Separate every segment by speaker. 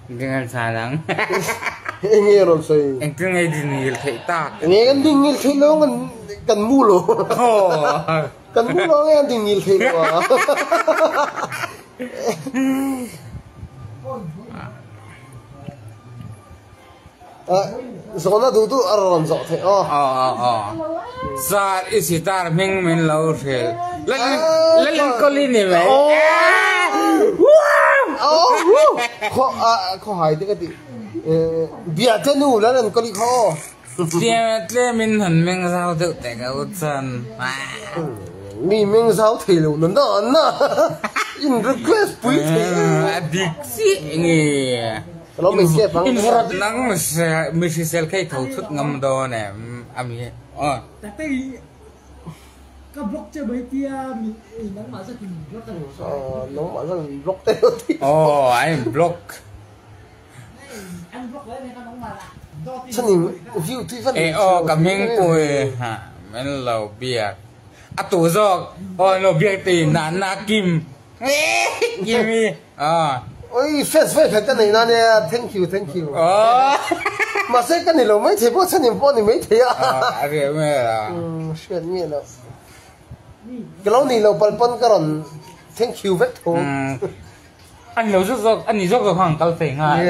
Speaker 1: dengan sarang
Speaker 2: nghe rồi say
Speaker 1: anh cứ nghe đi nghỉ thấy ta
Speaker 2: nghe cái đi nghe thấy nó cần mua luôn cần mua nó nghe đi nghe thấy nó rồi nó đủ ở rồi rồi thế
Speaker 1: sa isitar mình lâu rồi lên có linh này vậy
Speaker 2: khó hỏi cái gì bia chân nu là có đi khó
Speaker 1: tle mình sao tự tại cái chân
Speaker 2: mình sao thì luôn đó nó in request quý thì
Speaker 1: adik sih nghe
Speaker 2: kalau mình sẽ phăng
Speaker 1: infrared nang mình sẽ cái thấu thuốc ngâm đó nè ami
Speaker 3: tapi cái block chơi mấy tia mình nắng mà rất là block
Speaker 2: nó mà rất block tên thì
Speaker 1: anh block
Speaker 3: anh block đấy nên nó mà
Speaker 2: chân nhìn view tuy vẫn
Speaker 1: cảm mình bồi ha mình lâu bia tủ gió lâu bia thì nán kim kim
Speaker 2: ôi face cái này nó nè thank you mà sẽ cái này là mấy thế bố chân nhìn bố này mấy thế
Speaker 1: à cái咩à
Speaker 2: chuyện như nào cái lâu này lâu bận cái rồi thank you vậy thôi
Speaker 1: anh lâu rất anh đi rất là hoàng cao phình à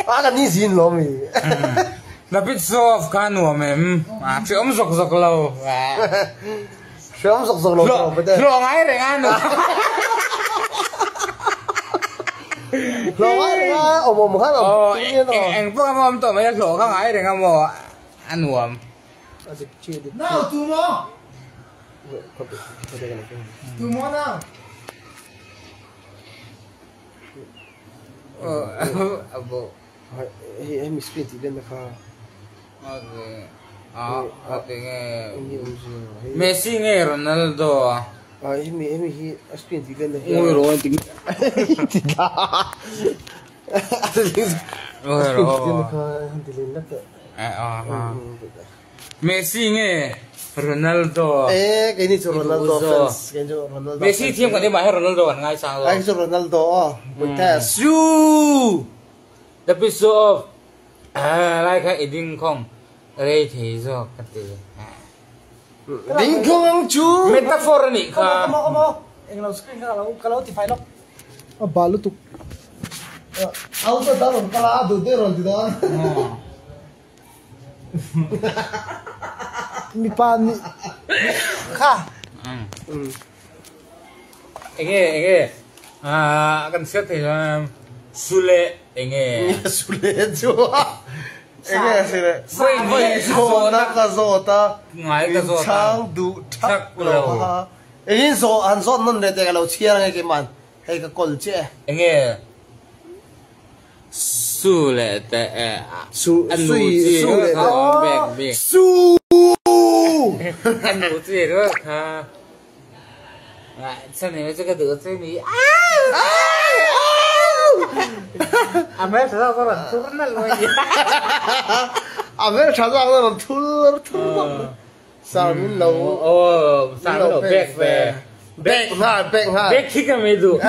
Speaker 2: cái này gì lâu mày
Speaker 1: là biết soft cái nụ mềm chỉ ấm rọc lâu
Speaker 2: chỉ ấm rọc lâu bây giờ
Speaker 1: lo ngay để ăn được
Speaker 2: lo ngay một hát
Speaker 1: anh bố em tụi mày lo không ai để ngâm mò ăn uống
Speaker 3: nào tụi nó nào
Speaker 1: abo
Speaker 2: em screen thì lên được
Speaker 1: okay Messi nghe Ronaldo
Speaker 2: em screen thì lên được
Speaker 1: ôi rồi tính ôi rồi Messi nghe Ronaldo
Speaker 2: cái này cho Ronaldo fans cái cho Ronaldo
Speaker 1: Messi thêm cả đi mà hay Ronaldo ngay sao
Speaker 2: cái cho Ronaldo một cái
Speaker 1: su episode lại cái edit không đây thì do cái gì
Speaker 2: đỉnh không chú
Speaker 1: metaphor này cả
Speaker 3: anh làm screen kalau thì phải lắm
Speaker 2: balu tu auto dah orang kalau ada tu orang tidak mi pan kha
Speaker 1: enge kan set thì sule enge
Speaker 2: chú enge sile vậy zo na ka zo ta
Speaker 1: ngai ka zo
Speaker 2: chang du thak lo ha enge zo an zo non le te ka lo chia ngai ke man hay cái col che
Speaker 1: enge sule te
Speaker 2: su
Speaker 1: anh nuôi
Speaker 2: le
Speaker 1: bẹc
Speaker 2: su
Speaker 1: anh nuôi gì đó ha sao này cái đứa thế này mấy sao có lần thua nó luôn
Speaker 2: mấy sao có lần thua sao mình lâu
Speaker 1: sao nó bẹc về
Speaker 2: bẹc ha
Speaker 1: bẹc khi cái mấy đủ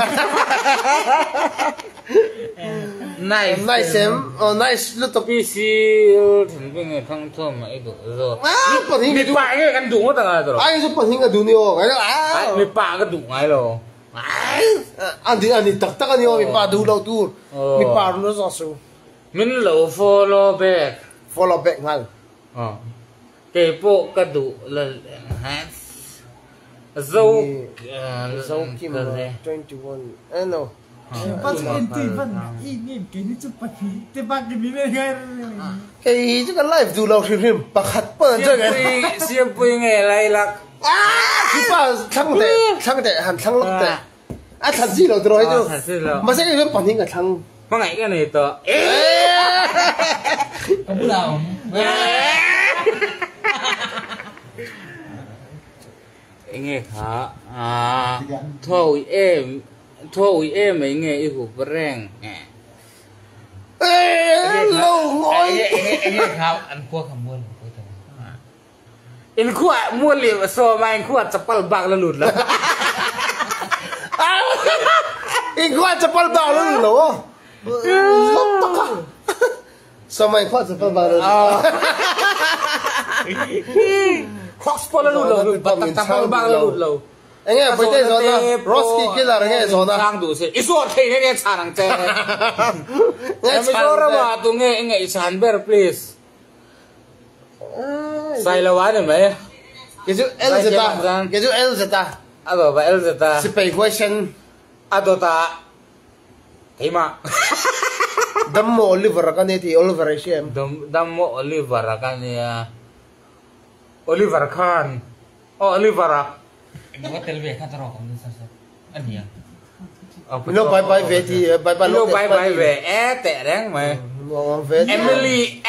Speaker 2: nice nice lúc tập
Speaker 1: PC thành viên người thăng thua mà ít đủ rồi
Speaker 2: bật hình
Speaker 1: bị bạ cái ăn đủ hết rồi
Speaker 2: ai giúp bật hình cái đủ nhiều cái đó
Speaker 1: bị bạ cái đủ ngay rồi
Speaker 2: anh đi tắc tắc anh đi bà đủ lâu tu bị bà nó rõ số
Speaker 1: mình lâu follow back
Speaker 2: ngay
Speaker 1: cái bộ cái đủ là hả dâu
Speaker 2: kim 21 no
Speaker 3: pas inti van ingin kini cepat tebak gini ngay
Speaker 2: cái chứ cái live đủ lâu thì bà khát bận chứ cái
Speaker 1: siapa nghe lại là
Speaker 2: thì bà thằng tệ hẳn thằng lóc tệ thật gì lâu rồi chứ mà sẽ cái bản hình cái thằng
Speaker 1: mà ngày cái này to
Speaker 3: kamu tahu
Speaker 1: nghe hả thôi em ấy nghe yêu của rèn
Speaker 2: lâu ngồi
Speaker 1: nghe khao ăn cua không mua in cua mua liền so mà anh cua chapal bạc là lụt lắm
Speaker 2: in cua chapal bạc là lụt lắm lốc tắc à sao mày khoác sẽ phải vào được
Speaker 1: Cross po la lu bắt tang bang lu lo
Speaker 2: anh nghe bây giờ rồi na Roski kia là nghe rồi na
Speaker 1: sang đủ se isu thei ne cha nang che nghe cho ra ma tu nghe san ber please sai la wa ne mai
Speaker 2: cái chú Elzeta
Speaker 1: ado ba Elzeta
Speaker 2: speculation
Speaker 1: ado ta thei ma
Speaker 2: đâm mồ Oliver cái này thì Oliver xem
Speaker 1: dam mo Oliver kan ya Oliver Khan Oliver nó tel về khát rồi không được sao anh nhỉ
Speaker 2: nó bay về thì bay
Speaker 1: nó bay về tệ đáng mà Emily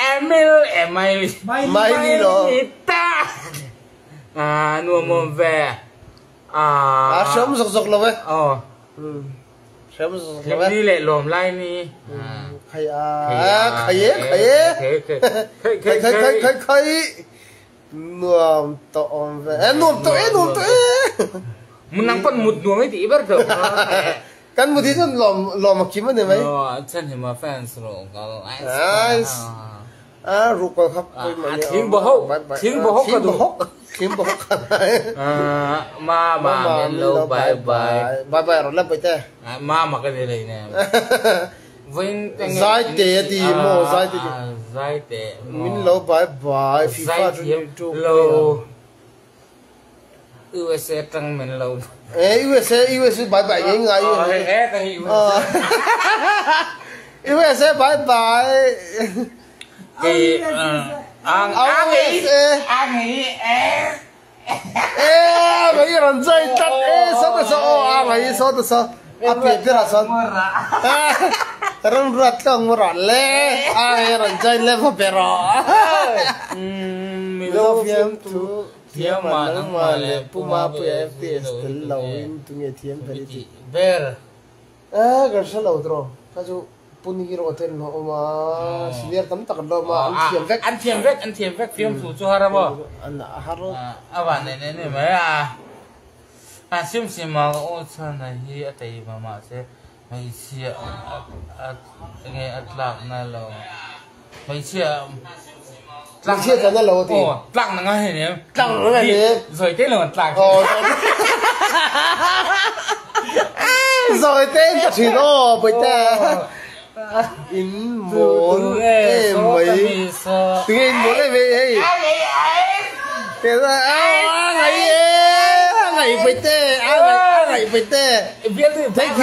Speaker 1: ta nuôi mồm về
Speaker 2: sớm rục rồi sớm rục rồi
Speaker 1: đi lại lồm lai ni
Speaker 2: khay nuông tôm về nuông tôm
Speaker 1: muốn nắng con một nuông ấy thì bắt đầu
Speaker 2: kan một tí nó lòm mà kiếm được mấy
Speaker 1: chân thì mà fans rồi
Speaker 2: rụt vào khắp
Speaker 1: tiếng bò hốc cái đủ
Speaker 2: tiếng bò hốc
Speaker 1: mà lâu bye
Speaker 2: rồi lắp bây giờ
Speaker 1: mà cái này nè
Speaker 2: giải tệ thì mò
Speaker 1: giải tệ
Speaker 2: mình lâu bye FIFA
Speaker 1: lâu USA tăng mình lâu
Speaker 2: USA bye ngay ngay USA bye
Speaker 1: thì anh nghĩ
Speaker 2: mấy lần chơi tắt sao mấy sao biết là sao Terang berat kang murah le, akhirnya jadi level berok. Love you too. Dia mana male, puma PFS telawin tunya tiang beri.
Speaker 1: Ber.
Speaker 2: Kerja lau tro. Kacu puniki hotel no ma senior tam tak do ma
Speaker 1: an tiang vek film susu harabo.
Speaker 2: Anak haro.
Speaker 1: Apa ne maya. Sim ma o sana hi atai mama se. Mấy chia nghe lạc na lo mấy chia
Speaker 2: cho nó lâu thì
Speaker 1: lạc là ngay này
Speaker 2: lạc là ngay
Speaker 1: rồi cái là lạc
Speaker 2: rồi tên cả chỉ nó bây giờ in muốn mấy tiếng in muốn này về cái là ngày bây giờ thank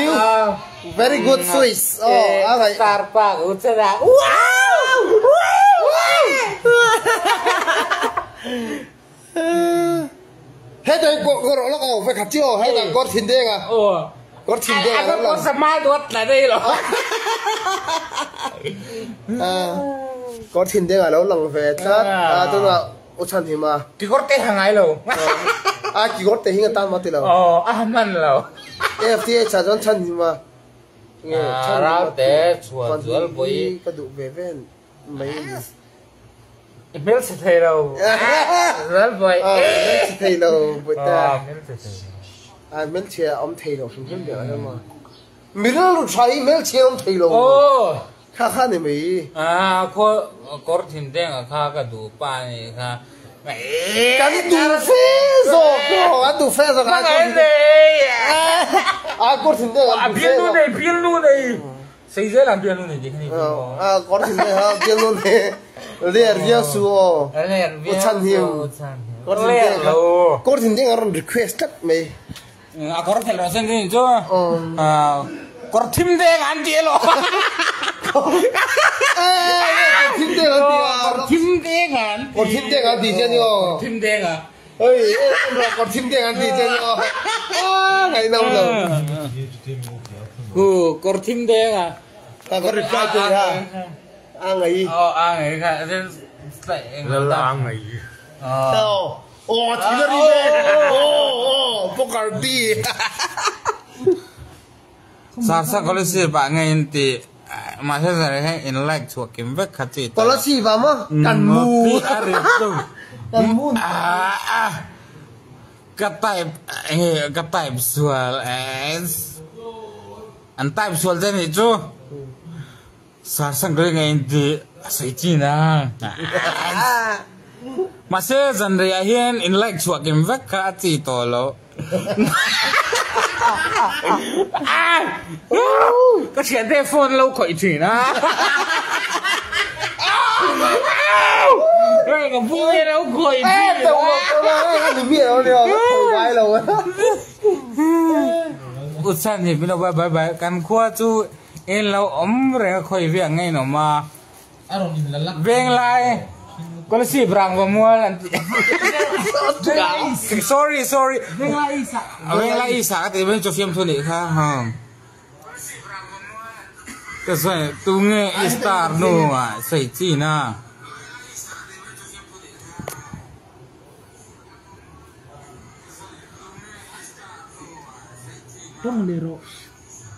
Speaker 2: you very good Swiss
Speaker 1: Starbucks ucera
Speaker 2: hết rồi cô nó còn phải khát chiêu hết là có thìn đen à có thìn đen à
Speaker 1: có smile đuốt là đây rồi
Speaker 2: có thìn đen à nó lần về ta tức là ô chân thì mà
Speaker 1: cái gót cái hàng ấy rồi
Speaker 2: cái gót thì hình tan mất rồi
Speaker 1: man rồi
Speaker 2: FTA trả cho chân thì mà
Speaker 1: rau té chuột chuột bụi
Speaker 2: cái đủ về ven mấy
Speaker 1: email sẽ thấy đâu rất vậy
Speaker 2: email sẽ thấy đâu bữa ta email chia ông thấy đâu không biết được mà mình nó sai email chia ông thấy đâu khá này mấy
Speaker 1: có thêm đen ở khá cái đủ pa này khá
Speaker 2: cái đủ phê rồi cái đủ phê rồi
Speaker 1: cái này
Speaker 2: có thêm đen
Speaker 1: biên luôn này xây dễ làm biên luôn này gì
Speaker 2: có thêm đen biên luôn này liền riêng số chân hiu có thêm đen orang request tất mấy
Speaker 1: có thêm là xem gì chứ có thêm đen ăn gì lo
Speaker 2: thêm đen ăn
Speaker 1: thêm đen ăn
Speaker 2: có thêm đen ăn gì chứ nhở
Speaker 1: thêm đen à
Speaker 2: ơi có thêm đen ăn gì chứ nhở ngày nào rồi
Speaker 1: có thêm đen à
Speaker 2: ta có reply cho ha ngày
Speaker 1: ngày cả là ăn ngày
Speaker 2: thì nó đi về Bocardi
Speaker 1: sao có lẽ bạn nghe thì mà thế này hay in like chuột kiếm vết khát gì
Speaker 2: có lẽ gì vào mà cằn mù
Speaker 1: cái type xual anh type xual thế này chú sang cái ngày đi sấy chi na mà sẽ dần dần hiện in like chuột game vắt cả chỉ to lo có chuyện telephone lâu khỏi chỉ na rồi cái vui đâu khỏi chỉ
Speaker 2: đâu mà nó bị đâu đâu khỏi vai lâu
Speaker 1: út san thì bây giờ bye bye căn khoa chú em lâu ấm rồi khỏi việc ngay nó mà về lại có gì brang vào mua là sorry về lại isa thì bên cho phim thôi đấy ha cái gì tu nghe star no à sấy chi na
Speaker 3: Tông lero.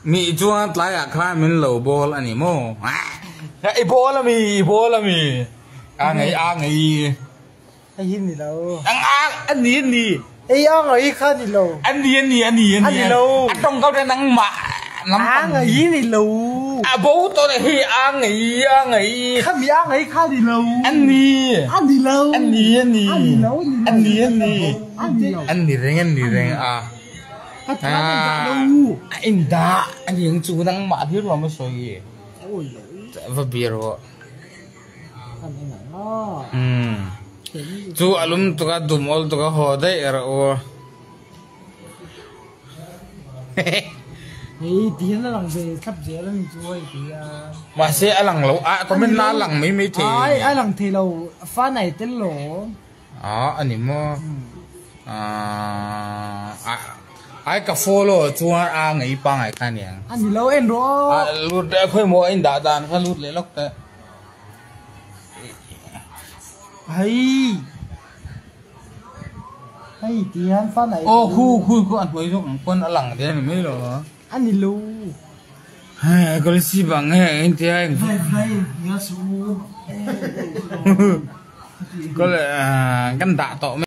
Speaker 1: mi chuan tlai a khra min lo ball ani mo ai ball mi a ngai
Speaker 3: Ai hin ni lo.
Speaker 1: anh ni
Speaker 3: Ai ang ai kha ni lo.
Speaker 1: anh lo trong câu đây năng mà
Speaker 3: Ang ai ni lo.
Speaker 1: à bố tôi này hi a ngai
Speaker 3: Kha mi ang ai kha ni lo.
Speaker 1: anh ni
Speaker 3: lo.
Speaker 1: anh ni reng à anh đã anh những chú đang mạ thiết vào mới soi gì và biro chú alum tụi cái đùm all tụi cái hồ đấy rồi
Speaker 3: Hey, dia na lang về khắp dễ lắm chú ơi thì
Speaker 1: mà sẽ lằng lâu à có bên lá lằng mấy thì
Speaker 3: ai lằng thì lâu pha này tên lỗ
Speaker 1: anh em mo ai cả follow chú anh ấy bằng ai cái này
Speaker 3: anh lâu em rồi
Speaker 1: lút để khơi mua anh đã đàn cái lút lấy lóc đấy
Speaker 3: hay thì anh pha này
Speaker 1: khu anh mới dùng quân ở lằng thế này mới rồi
Speaker 3: anh lâu
Speaker 1: hay có gì bằng anh thì anh
Speaker 3: hay nhớ số
Speaker 1: có lẽ căn tạ tọ